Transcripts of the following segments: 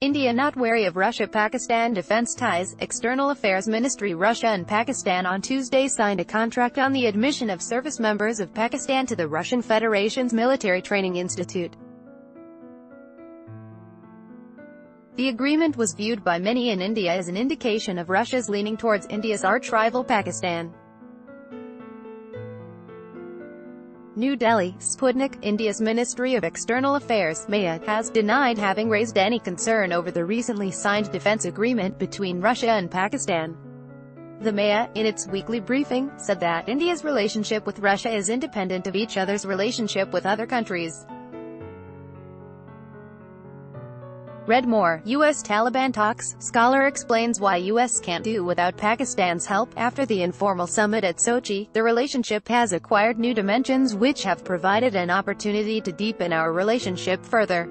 India not wary of Russia-Pakistan defense ties. External Affairs Ministry. Russia and Pakistan on Tuesday signed a contract on the admission of service members of Pakistan to the Russian Federation's Military Training Institute. The agreement was viewed by many in India as an indication of Russia's leaning towards India's arch-rival Pakistan. New Delhi, Sputnik. India's Ministry of External Affairs (MAA) has denied having raised any concern over the recently signed defense agreement between Russia and Pakistan. The MAA, in its weekly briefing, said that India's relationship with Russia is independent of each other's relationship with other countries. Read more. U.S. Taliban talks. Scholar explains why U.S. can't do without Pakistan's help. After the informal summit at Sochi, the relationship has acquired new dimensions which have provided an opportunity to deepen our relationship further.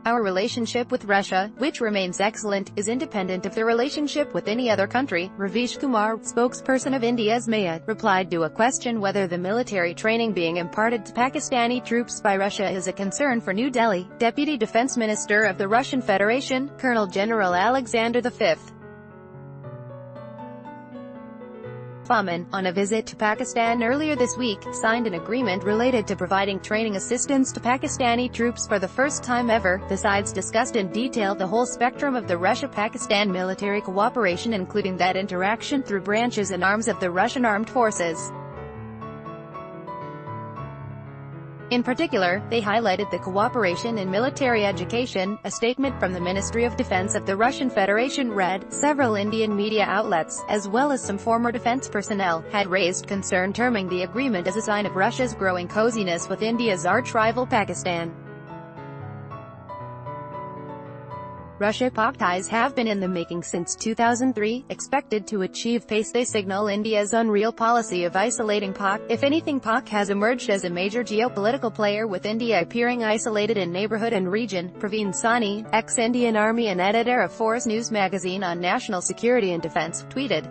Our relationship with Russia, which remains excellent, is independent of the relationship with any other country. Ravish Kumar, spokesperson of India's MAA, replied to a question whether the military training being imparted to Pakistani troops by Russia is a concern for New Delhi. Deputy Defense Minister of the Russian Federation, Colonel General Alexander V. Fomin, on a visit to Pakistan earlier this week, signed an agreement related to providing training assistance to Pakistani troops for the first time ever. The sides discussed in detail the whole spectrum of the Russia-Pakistan military cooperation, including that interaction through branches and arms of the Russian armed forces. In particular, they highlighted the cooperation in military education. A statement from the Ministry of Defense of the Russian Federation read, several Indian media outlets, as well as some former defense personnel, had raised concern terming the agreement as a sign of Russia's growing coziness with India's arch-rival Pakistan. Russia-Pak ties have been in the making since 2003, expected to achieve pace. They signal India's unreal policy of isolating Pak. If anything, Pak has emerged as a major geopolitical player, with India appearing isolated in neighborhood and region. Praveen Sani, ex-Indian Army and editor of Force News magazine on national security and defense, tweeted.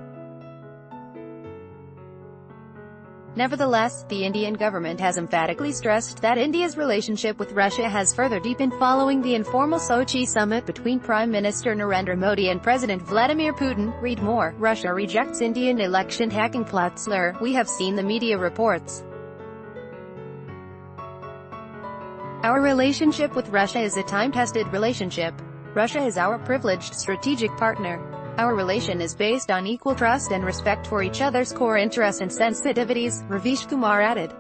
Nevertheless, the Indian government has emphatically stressed that India's relationship with Russia has further deepened following the informal Sochi summit between Prime Minister Narendra Modi and President Vladimir Putin. Read more. Russia rejects Indian election hacking plot. Slur. We have seen the media reports. Our relationship with Russia is a time-tested relationship. Russia is our privileged strategic partner. Our relation is based on equal trust and respect for each other's core interests and sensitivities, Ravish Kumar added.